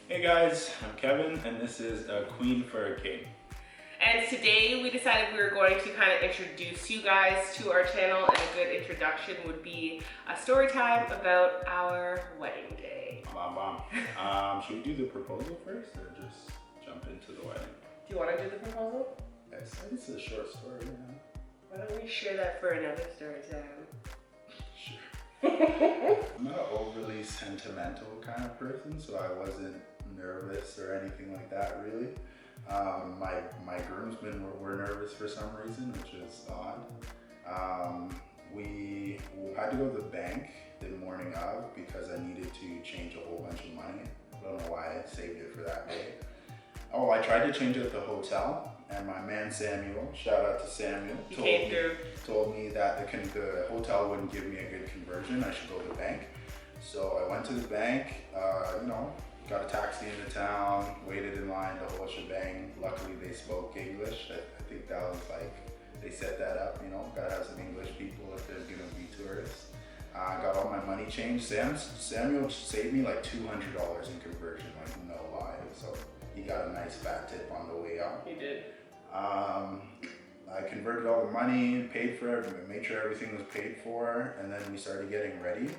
Hey guys, I'm Kevin, and this is A Queen for a King. And today we decided we were going to kind of introduce you guys to our channel, and a good introduction would be a story time about our wedding day. Should we do the proposal first, or just jump into the wedding? Do you want to do the proposal? Yes, it's a short story, yeah. Why don't we share that for another story time? Sure. I'm not an overly sentimental kind of person, so I wasn't nervous or anything like that, really. My groomsmen were nervous for some reason, which is odd. We had to go to the bank the morning of because I needed to change a whole bunch of money. I don't know why I saved it for that day. Oh, I tried to change it at the hotel, and my man Samuel, shout out to Samuel, told me that the hotel wouldn't give me a good conversion. I should go to the bank. So I went to the bank, got a taxi into town, waited in line, the whole shebang. Luckily they spoke English. I think that was like, they set that up, gotta have some English people if there's gonna be tourists. I got all my money changed. Samuel saved me like $200 in conversion, like no lie. So he got a nice fat tip on the way out. He did. I converted all the money, paid for everything, made sure everything was paid for, and then we started getting ready.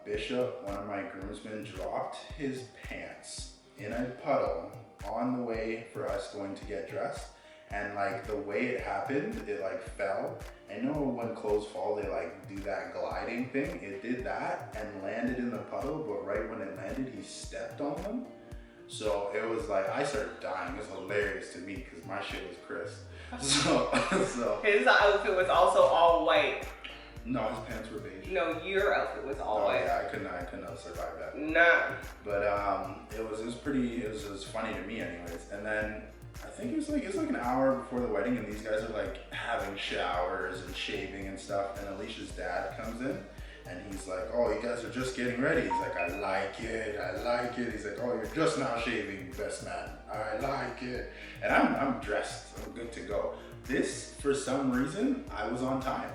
Bishop, one of my groomsmen, dropped his pants in a puddle on the way for us going to get dressed. And like the way it happened, it like fell. I know when clothes fall, they like do that gliding thing. It did that and landed in the puddle, but right when it landed, he stepped on them. So it was like, I started dying. It was hilarious to me because my shit was crisp. So His outfit was also all white. No, his pants were beige. No, your outfit was all white. Yeah, I couldn't have survived that. Nah. But it was funny to me anyways. And then I think it was like an hour before the wedding, and these guys are like having showers and shaving and stuff, and Alysha's dad comes in and he's like, oh, you guys are just getting ready. He's like, I like it. He's like, oh, you're just now shaving, best man. I like it. And I'm dressed, I'm good to go. This, for some reason, I was on time.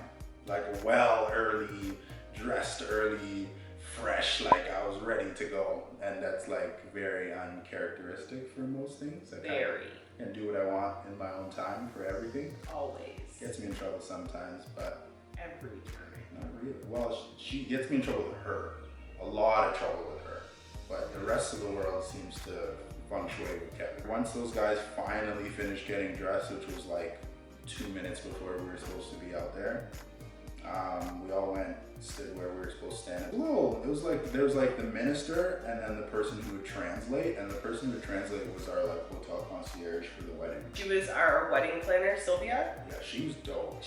Like well early, dressed early, fresh, like I was ready to go. And that's like very uncharacteristic for most things. I can do what I want in my own time for everything. Always. Gets me in trouble sometimes, but every time. Not really. Well, she gets me in trouble with her. A lot of trouble with her. But the rest of the world seems to feng shui with Kevin. Once those guys finally finished getting dressed, which was like 2 minutes before we were supposed to be out there, we all stood where we were supposed to stand. It was like, there was like the minister and then the person who would translate, and the person who would translate was our like hotel concierge for the wedding. She was our wedding planner, Sylvia. Yeah, she was dope.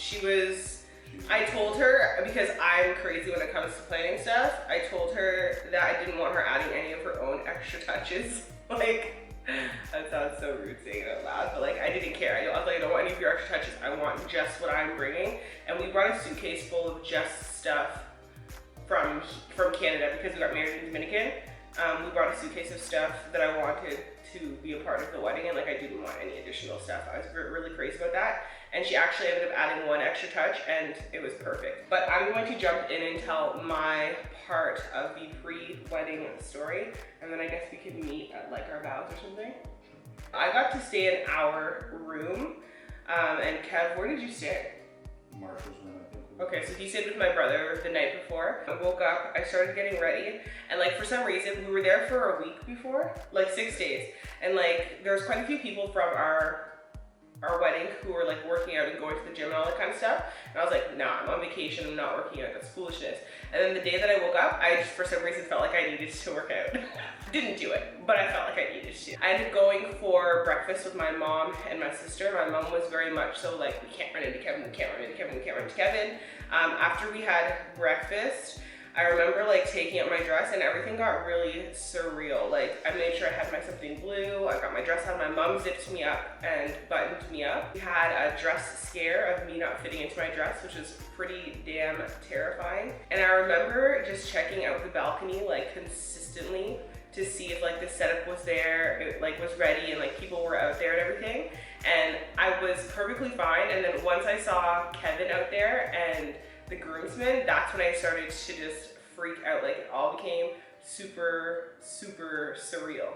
I told her, because I'm crazy when it comes to planning stuff, I told her that I didn't want her adding any of her own extra touches. Like, that sounds so rude saying it out loud, but like I didn't care. I was like, I don't want any of your extra touches. I want just what I'm bringing. And we brought a suitcase full of just stuff from Canada because we got married in Dominican. We brought a suitcase of stuff that I wanted to be a part of the wedding, and like I didn't want any additional stuff. I was really crazy about that. And she actually ended up adding one extra touch, and it was perfect. But I'm going to jump in and tell my part of the pre-wedding story, and then I guess we could meet at like our vows or something. I got to stay in our room, and Kev, where did you stay? Marshall's room, I think. Okay, so he stayed with my brother the night before. I woke up, I started getting ready, and like for some reason, we were there for a week before, like 6 days. And like, there was quite a few people from our wedding who were like working out and going to the gym and all that kind of stuff. And I was like, nah, I'm on vacation, I'm not working out, that's foolishness. And then the day that I woke up, I just for some reason felt like I needed to work out. Didn't do it, but I felt like I needed to. I ended up going for breakfast with my mom and my sister. My mom was very much so like, we can't run into Kevin, we can't run into Kevin, we can't run into Kevin. After we had breakfast, I remember like taking out my dress and everything got really surreal. Like I made sure I had my something blue, I got my dress on, my mom zipped me up and buttoned me up. We had a dress scare of me not fitting into my dress, which was pretty damn terrifying. And I remember just checking out the balcony like consistently to see if like the setup was there, it like was ready and like people were out there and everything. And I was perfectly fine. And then once I saw Kevin out there and the groomsmen, that's when I started to just freak out. Like it all became super, super surreal.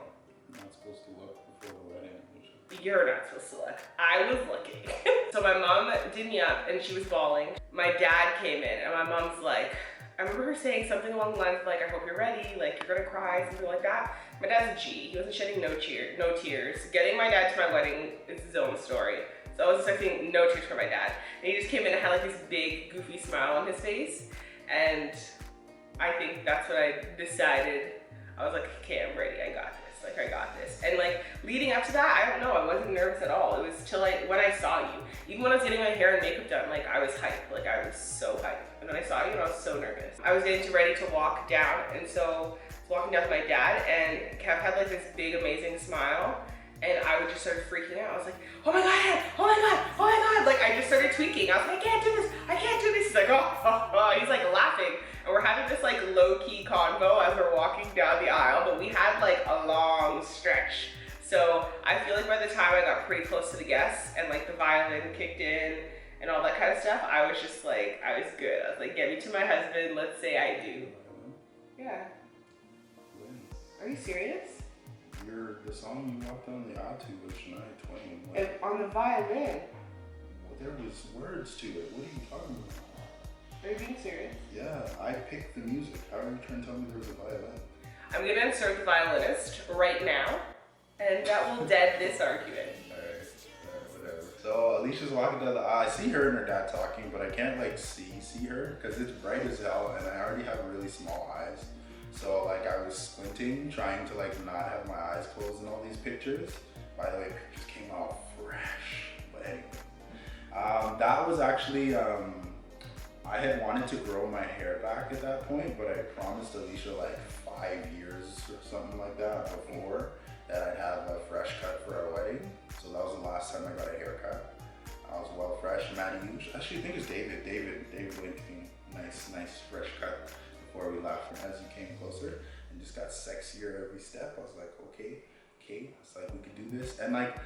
You're not supposed to look before the wedding. You're not supposed to look. I was looking. So my mom did me up and she was bawling. My dad came in and my mom's like, I remember her saying something along the lines of like, I hope you're ready, like you're gonna cry, something like that. My dad's a G, he wasn't shedding no tears. Getting my dad to my wedding is his own story. So I was expecting no tears from my dad. And he just came in and had like this big goofy smile on his face. And I think that's what I decided. I was like, okay, I'm ready, I got this. Like, I got this. And like, leading up to that, I don't know, I wasn't nervous at all. It was till when I saw you. Even when I was getting my hair and makeup done, like, I was hyped. Like, I was so hyped. And then I saw you and I was so nervous. I was getting ready to walk down, and so I was walking down with my dad, and Kev had like this big, amazing smile. And I just started freaking out. I was like, oh my God, oh my God, oh my God. Like, I just started tweaking. I was like, I can't do this, I can't do this. He's like, oh. He's like laughing. And we're having this like low-key convo as we're walking down the aisle, but we had like a long stretch. So I feel like by the time I got pretty close to the guests and like the violin kicked in and all that kind of stuff, I was just like, I was good. I was like, get me to my husband, let's say I do. Yeah. Are you serious? The song you walked down the aisle to was Shania Twain. And on the violin. Well, there was words to it. What are you talking about? Are you being serious? Yeah, I picked the music. How are you trying to tell me there was a violin? I'm gonna insert the violinist right now, and that will dead this argument. Alright, whatever. So Alysha's walking down the aisle. I see her and her dad talking, but I can't like see her because it's bright as hell, and I already have really small eyes. So like I was squinting, trying to like not have my eyes closed in all these pictures. By the way, pictures came out fresh. But anyway, that was actually, I had wanted to grow my hair back at that point, but I promised Alysha like 5 years or something like that before that I'd have a fresh cut for our wedding. So that was the last time I got a haircut. I was well fresh. Maddie, actually I think it was David linked me. Nice fresh cut before we left. And as you came closer and just got sexier every step, I was like, okay. It's like, we could do this. And like,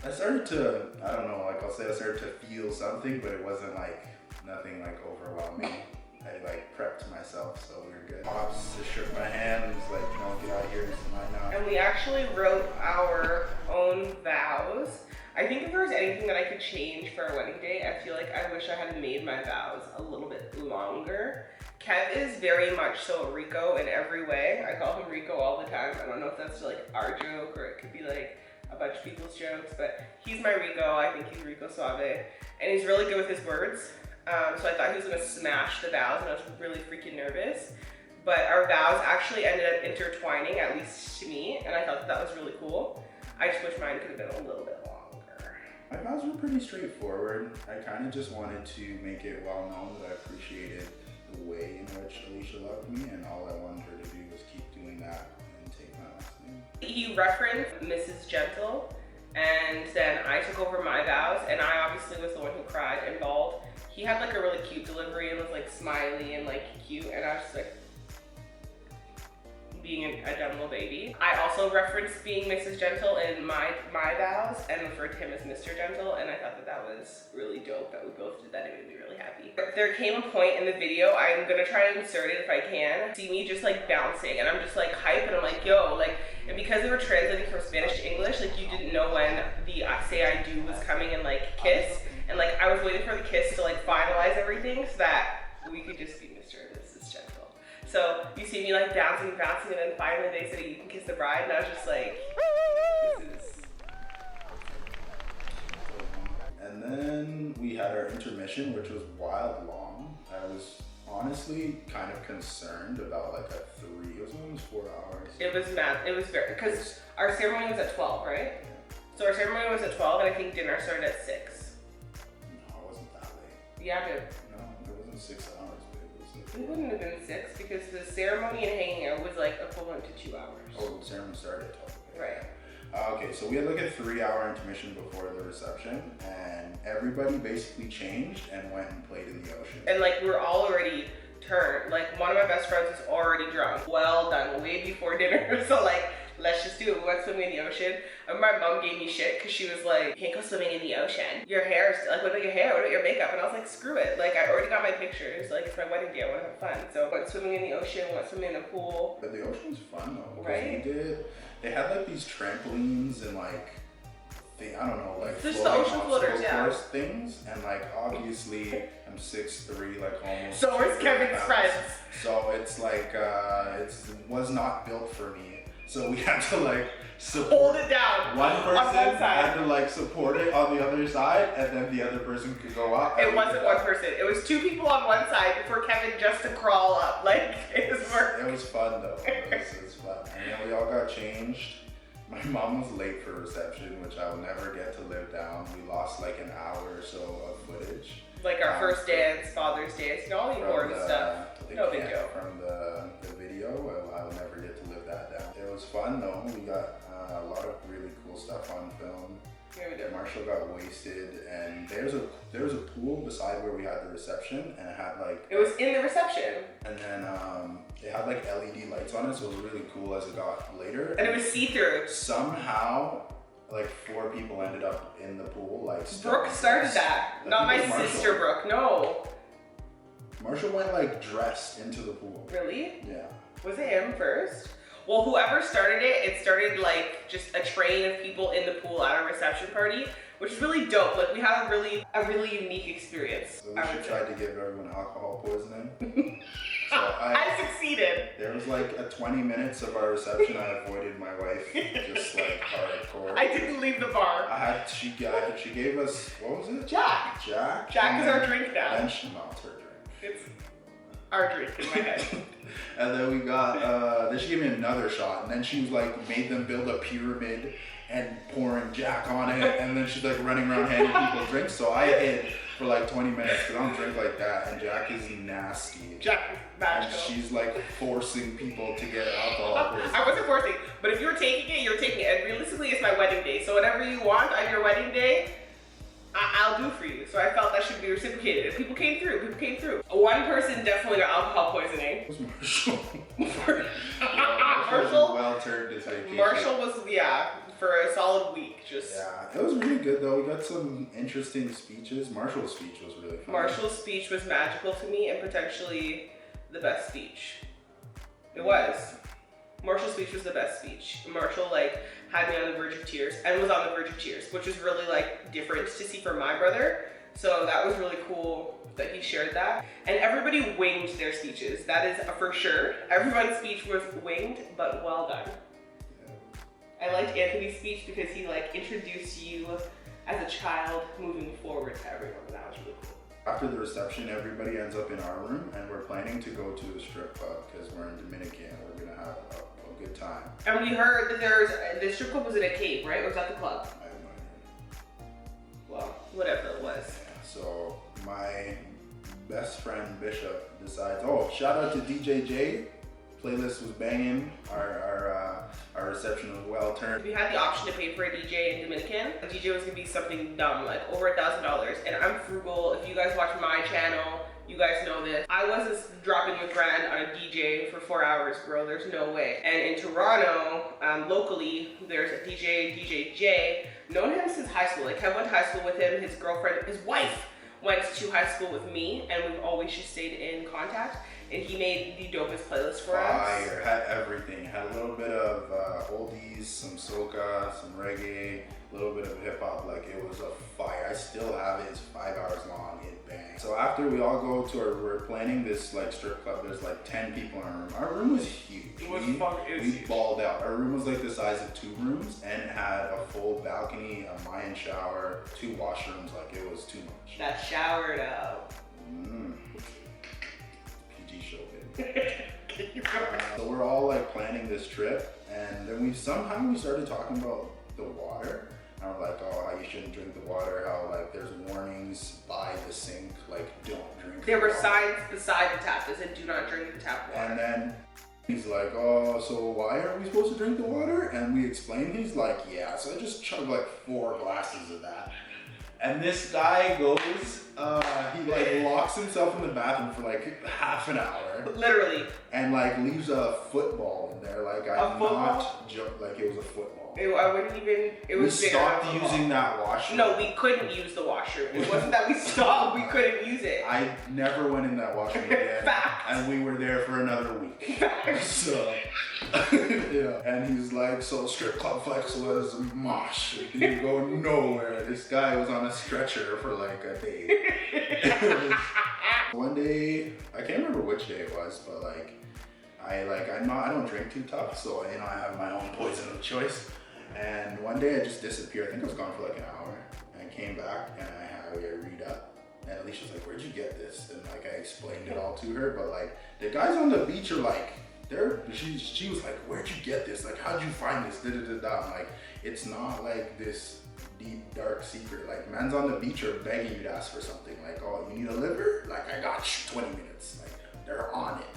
I started to, I don't know, like I'll say I started to feel something, but it wasn't like, nothing like overwhelming. I like prepped myself, so we were good. Pops just shook my hand and was like, no, get out of here, it's mine now. And we actually wrote our own vows. I think if there was anything that I could change for our wedding day, I feel like I wish I had made my vows a little bit longer. Kev is very much so Rico in every way. I call him Rico all the time. I don't know if that's like our joke or it could be like a bunch of people's jokes, but he's my Rico. I think he's Rico Suave. And he's really good with his words. So I thought he was gonna smash the vows and I was really freaking nervous. But our vows actually ended up intertwining, at least to me, and I thought that was really cool. I just wish mine could have been a little bit longer. My vows were pretty straightforward. I kind of just wanted to make it well known that I appreciated the way in which Alysha loved me, and all I wanted her to do was keep doing that and take my last name. He referenced Mrs. Gentle, and then I took over my vows, and I obviously was the one who cried and bawled. He had like a really cute delivery and was like smiley and like cute, and I was just like being a dumb little baby. I also referenced being Mrs. Gentle in my vows and referred to him as Mr. Gentle, and I thought that was really dope that we both did that. It made me really happy. There came a point in the video, I'm gonna try to insert it if I can, see me just like bouncing, and I'm just like hype, and I'm like, yo, like, and because they were translating from Spanish to English, like you didn't know when the say I do was coming and like kiss, and like I was waiting for the kiss to like finalize everything so that we could just be Mr. and Mrs. Gentle. So you see me like bouncing, and then finally they said you can kiss the bride, and I was just like, this is. And then we had our intermission, which was wild long. I was honestly kind of concerned about like it was almost 4 hours. It was mad, it was very, because our ceremony was at 12, right? Yeah. So our ceremony was at 12, and I think dinner started at 6. No, it wasn't that late. Yeah, dude. No, it wasn't 6 hours. It wouldn't have been 6 because the ceremony and hanging out was like equivalent to 2 hours. Oh, the ceremony started at 12. Okay. Right. Okay, so we had like a 3-hour intermission before the reception, and everybody basically changed and went and played in the ocean. And like we were all already turned. Like one of my best friends was already drunk. Well done, way before dinner. So like let's just do it. We went swimming in the ocean. And my mom gave me shit because she was like, you can't go swimming in the ocean. Your hair's like, what about your hair? What about your makeup? And I was like, screw it. Like, I already got my pictures. Like, it's my wedding day. I want to have fun. So I went swimming in the ocean, went swimming in a pool. But the ocean's fun though. Right? They had like these trampolines and like, I don't know, like just the ocean floaters, yeah. course things, and like obviously I'm 6'3", like almost. So is Kevin's friends. So it's like it was not built for me. So we had to like hold it down. One person on one side. had to like support it on the other side, and then the other person could go up. It wasn't one person. It was two people on one side for Kevin just to crawl up. Like it was work. It was fun though. It was fun, and then we all got changed. My mom was late for reception, which I will never get to live down. We lost like an hour or so of footage. Like our first dance, Father's Dance, you know, all the important stuff. No big deal. From the video, I will never get to live that down. It was fun though. We got a lot of really cool stuff on film. Yeah, we did. Marshall got wasted, and there was a pool beside where we had the reception, and it had like. It was in the reception. And then it had like LED lights on it, so it was really cool as it got later. And it was see-through. Somehow, like 4 people ended up in the pool. Like Brooke started that, not my sister Brooke. No. Marshall went like dressed into the pool. Really? Yeah. Was it him first? Well, whoever started it, it started like just a train of people in the pool at a reception party, which is really dope. Like we had a really unique experience. So we tried to give everyone alcohol poisoning. So I succeeded. There was like a 20 minutes of our reception. I avoided my wife just like hardcore. I didn't leave the bar. She gave us, what was it? Jack. Jack is our drink now. And she knocked her drink. It's our drink in my head. And then we got, then she gave me another shot, and then she was like, made them build a pyramid and pouring Jack on it, and then she's like running around handing people drinks. So I hid for like 20 minutes, because I don't drink like that, and Jack is nasty. Jack is magical. And she's like forcing people to get alcohol. I wasn't forcing, but if you're taking it, you're taking it. And realistically, it's my wedding day, so whatever you want on your wedding day, I'll do for you. So I felt that should be reciprocated. If people came through. One person definitely got alcohol poisoning. It was Marshall. Marshall? Well turned his vacation. Marshall was, for a solid week. Yeah, it was really good though. We got some interesting speeches. Marshall's speech was really fun. Marshall's speech was magical to me and potentially the best speech. It was. Marshall's speech was the best speech. Marshall like had me on the verge of tears and was on the verge of tears, which was really like different to see from my brother. So that was really cool that he shared that. And everybody winged their speeches. That is for sure. Everyone's speech was winged, but well done. I liked Anthony's speech because he like introduced you as a child moving forward to everyone. That was really cool. After the reception, everybody ends up in our room, and we're planning to go to the strip club because we're in Dominican. We're gonna have a good time. And we heard that the strip club was in a cave, right? Or was that the club? I have no idea. Well, whatever it was. Yeah, so my best friend Bishop decides, oh, shout out to DJ J. Playlist was banging. Our reception was well turned. We had the option to pay for a DJ in Dominican. A DJ was gonna be something dumb, like over $1,000. And I'm frugal. If you guys watch my channel, you guys know this. I wasn't dropping a grand on a DJ for 4 hours, bro. There's no way. And in Toronto, locally, there's a DJ J. Known him since high school. Like I went to high school with him. His girlfriend, his wife, went to high school with me, and we've always just stayed in contact. And he made the dopest playlist for us. Fire, had everything. Had a little bit of oldies, some soca, some reggae, a little bit of hip hop. Like it was a fire. I still have it. It's 5 hours long. It banged. So after we all go to we're planning this like strip club. There's like 10 people in our room. Our room was huge. It was huge. Balled out. Our room was like the size of 2 rooms and it had a full balcony, a Mayan shower, 2 washrooms. Like it was too much. That shower though. So we're all like planning this trip, and then we started talking about the water. And we're like, oh, how you shouldn't drink the water, how like there's warnings by the sink, like don't drink. There were signs beside the tap that said do not drink the tap water. And then he's like, oh, so why are we supposed to drink the water? And we explained, he's like, yeah, so I just chugged like 4 glasses of that. And this guy goes He like locks himself in the bathroom for like half an hour. Literally. And like leaves a football in there. Like I'm not joking. Like it was a football. I wouldn't even. It was. We stopped using that washroom. No, we couldn't use the washroom. It wasn't that we stopped. We couldn't use it. I never went in that washroom again. Fact. And we were there for another week. So, yeah. And he's like, so strip club flex was mosh. It didn't go nowhere. This guy was on a stretcher for like a day. One day, I can't remember which day it was, but like, I don't drink too tough, so I have my own poison of choice. And one day I just disappeared. I think I was gone for like an hour. And I came back and I read up. And Alysha's like, where'd you get this? And like I explained it all to her, but like the guys on the beach are like, she was like, where'd you get this? Like, how'd you find this? Da, da, da, da. I'm like, it's not like this deep, dark secret. Like, men's on the beach are begging you to ask for something. Like, oh, you need a liver? Like, I got you, 20 minutes. Like, they're on it.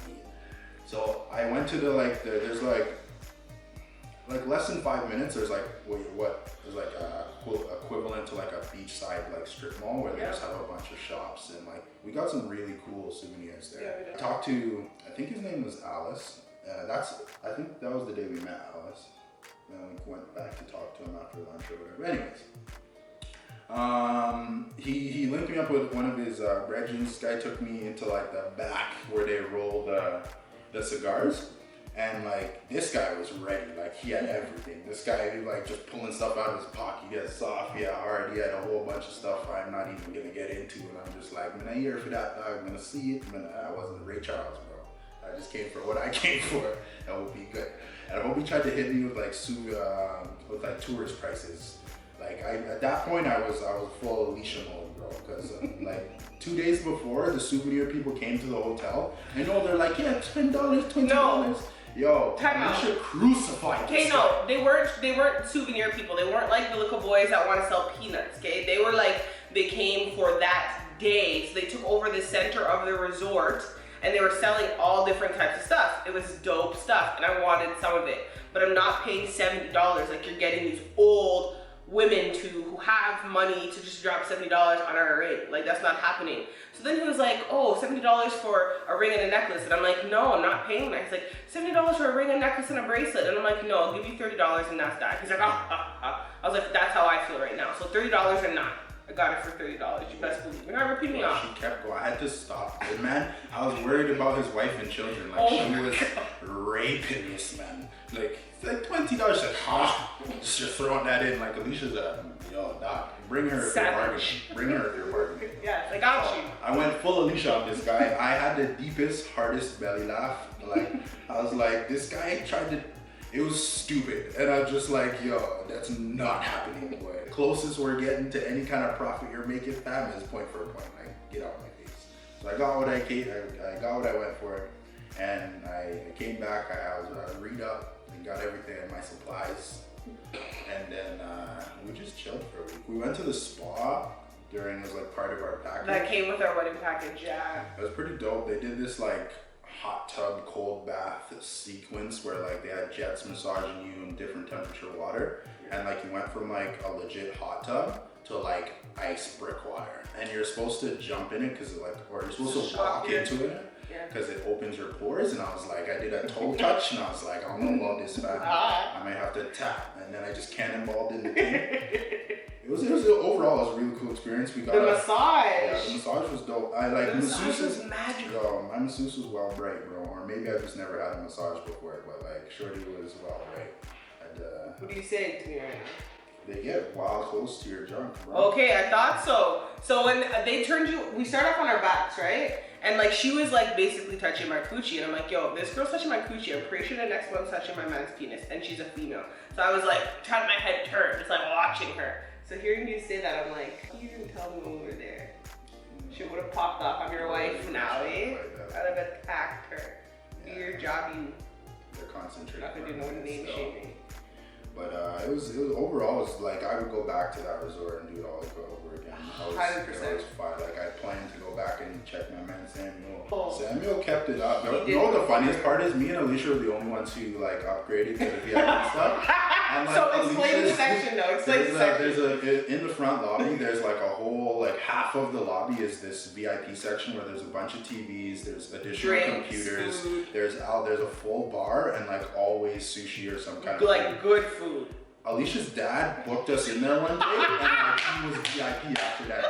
So I went to there's like less than 5 minutes, there's like, there's like a equivalent to like a beachside like strip mall where they just have a bunch of shops, and like we got some really cool souvenirs there. I talked to, I think his name was Alice. I think that was the day we met Alice. And we went back to talk to him after lunch or whatever. Anyways, he linked me up with one of his Reggies. This guy took me into like the back where they rolled the cigars. And like this guy was ready, like he had everything. This guy like just pulling stuff out of his pocket. He had soft, he had hard, he had a whole bunch of stuff I'm not even gonna get into. And I'm just like, man, I'm here for that dog. I'm gonna see it. Man, I wasn't Ray Charles, bro. I just came for what I came for. That would be good. And I hope he tried to hit me with like tourist prices. Like at that point I was full Alysha mode, bro. Because like 2 days before, the souvenir people came to the hotel. I know they're like, yeah, $10, $20. No. Yo, Alysha crucified. Okay, no, they weren't souvenir people. They weren't like the little boys that want to sell peanuts. Okay, they were like, they came for that day. So they took over the center of the resort and they were selling all different types of stuff. It was dope stuff, and I wanted some of it. But I'm not paying $70 like you're getting these old women who have money to just drop $70 on our ring. Like, that's not happening. So then he was like, oh, $70 for a ring and a necklace. And I'm like, no, I'm not paying that. He's like, $70 for a ring, a necklace, and a bracelet. And I'm like, no, I'll give you $30 and that's that. He's like, I was like, that's how I feel right now. So $30 or not. I got it for $30. You best believe. You're not ripping me off. She kept going. I had to stop. And man, I was worried about his wife and children. Like, she was raping this man. Like, it's like $20. Like, just throwing that in. Like, Alysha's yo, doc, bring her if you're bargaining. Bring her if you're bargaining. Yes, I got you. I went full Alysha on this guy. I had the deepest, hardest belly laugh. Like, I was like, this guy tried to, it was stupid. And I was just like, yo, that's not happening, boy. Closest we're getting to any kind of profit you're making, fam, is point for a point. Like, get out of my face. So I got what I got what I went for. And I came back, I was read up and got everything in my supplies. And then we just chilled for a week. We went to the spa during, it was like part of our package. That came with our wedding package, yeah. It was pretty dope. They did this like hot tub cold bath sequence where like they had jets massaging you in different temperature water. And like you went from like a legit hot tub to like ice brick water. And you're supposed to jump in it because it like, or you're supposed to walk into it. Because it opens your pores, and I was like, I did a toe touch, and I was like, I don't know about this, man. I may have to tap, and then I just cannonballed in the thing. It was overall, it was a really cool experience. We got the massage. Yeah, the massage was dope. I like the massage was magical. Yo, my masseuse was well bred, bro, or maybe I just never had a massage before, but like, shorty was well bred. What do you say to me right now? They get wild close to your junk, bro. Okay, I thought so. So when they turned you, we start off on our backs, right? And like she was like basically touching my coochie, and I'm like, yo, this girl's touching my coochie. I'm pretty sure the next one's touching my man's penis, and she's a female. So I was like, trying my head turned, just like watching her. So hearing you say that, I'm like, you didn't tell me when we were there. She would have popped off. I'm your wife now, eh? I'd have attacked her. Do your job, you. They're concentrating. Not gonna do no name shaming. But it was overall, it was like I would go back to that resort and do it all over again. 100%. It was fun. Like I planned to go back and check my man Samuel. Oh. Samuel kept it up. You know what the funniest part is? Me and Alysha were the only ones who like upgraded because he had good stuff. And, like, So explain this section though. Explain the section. In the front lobby, there's like a whole, like half of the lobby is this VIP section where there's a bunch of TVs, there's additional computers, food. there's a full bar and like always sushi or some kind of like food. good food. Alysha's dad booked us in there one day and like he was VIP after that.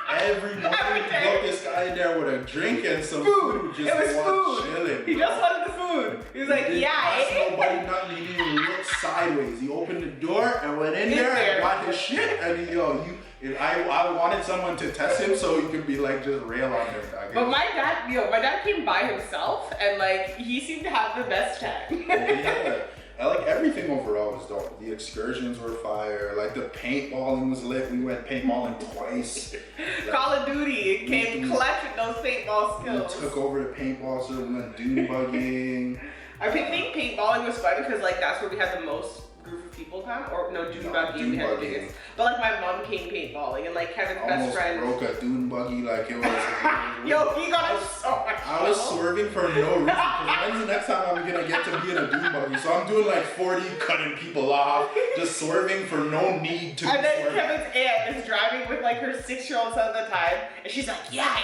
Every morning he booked this guy in there with a drink and some food. Just it was food. Chilling. He just wanted the food. He was like, yeah, nobody nothing. He didn't even look sideways. He opened the door and went in there and got his shit. And I wanted someone to test him so he could be like just rail on him. But my dad came by himself and like he seemed to have the best time. Yeah. Like everything overall was dope. The excursions were fire. Like the paintballing was lit. We went paintballing twice. Like, Call of Duty came clutch with those paintball skills. We took over the paintball, so we went dune bugging. I think paintballing was fun because like that's where we had the most group of people come. Or no, dune bugging we had the biggest. But like my mom came paintballing and like Kevin's best friend broke a dune buggy like it was. Yo, he got us so much. I was swerving for no reason because when's the next time I'm gonna get to be in a dune buggy? So I'm doing like 40, cutting people off, just swerving for no need to. And then swerving. Kevin's aunt is driving with like her 6-year-old son at the time, and she's like, "Yeah,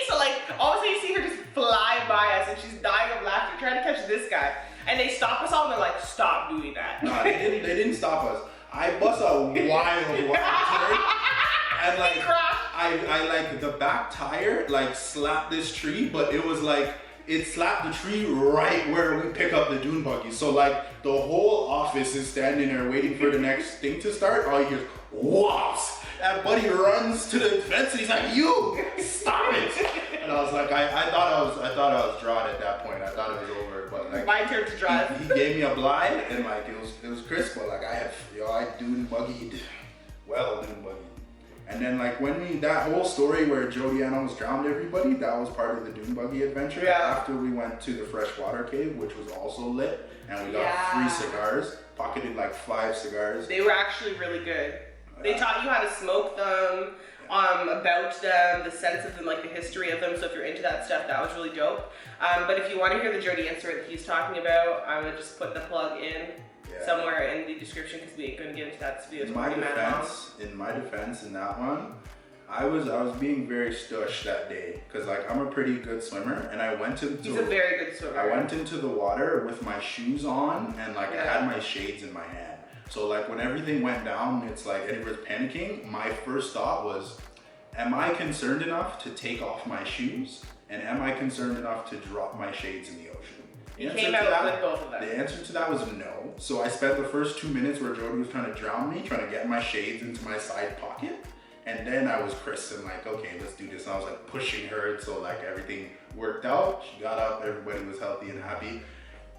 So like all of a sudden you see her just fly by us, and she's dying of laughter, trying to catch this guy. And they stop us all, and they're like, "Stop doing that." Nah, they didn't stop us. I bust a wild turn, and like I like the back tire like slapped this tree, but it was like it slapped the tree right where we pick up the dune buggy. So like the whole office is standing there waiting for the next thing to start. All you hear is whoops. And Buddy runs to the fence and he's like, "You stop it!" And I was like, I thought I was drawn at that point. I thought it was over, but like my turn to drive. He gave me a blind and like it was crisp, but like I dune buggied, well dune buggied. And then like that whole story where Jody almost drowned everybody, that was part of the dune buggy adventure. Yeah. After we went to the freshwater cave, which was also lit, and we got free cigars, pocketed like 5 cigars. They were actually really good. They taught you how to smoke them, about them, the sense of them, like the history of them. So if you're into that stuff, that was really dope. But if you want to hear the Jody Ann story that he's talking about, I would just put the plug in somewhere in the description because we ain't gonna get into that video. In my defense, in that one, I was being very stush that day because like I'm a pretty good swimmer, and I went into. He's a very good swimmer. I went into the water with my shoes on and like I had my shades in my hand. So like when everything went down, it's like everybody's panicking. My first thought was, am I concerned enough to take off my shoes? And am I concerned enough to drop my shades in the ocean? You came out with both of them. The answer to that was no. So I spent the first 2 minutes where Jody was trying to drown me, trying to get my shades into my side pocket. And then I was Chris and like, okay, let's do this. And I was like pushing her, so like everything worked out. She got up, everybody was healthy and happy.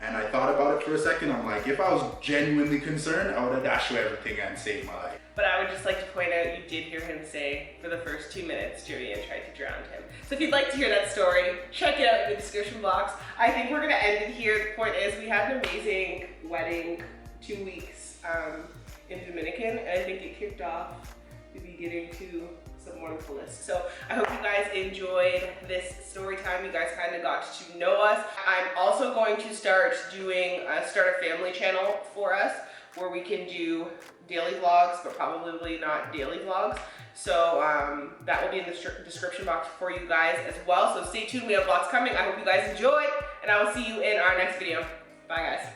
And I thought about it for a second. I'm like, if I was genuinely concerned, I would have dashed away everything and saved my life. But I would just like to point out, you did hear him say, for the first 2 minutes, Jody Ann tried to drown him. So if you'd like to hear that story, check it out in the description box. I think we're gonna end it here. The point is, we had an amazing wedding, 2 weeks in Dominican, and I think it kicked off the beginning to some wonderfulness. So I hope you guys enjoyed this story time. You guys kind of got to know us. I'm also going to start doing start a family channel for us where we can do daily vlogs, but probably not daily vlogs. So that will be in the description box for you guys as well. So stay tuned, we have lots coming. I hope you guys enjoyed, and I will see you in our next video. Bye guys.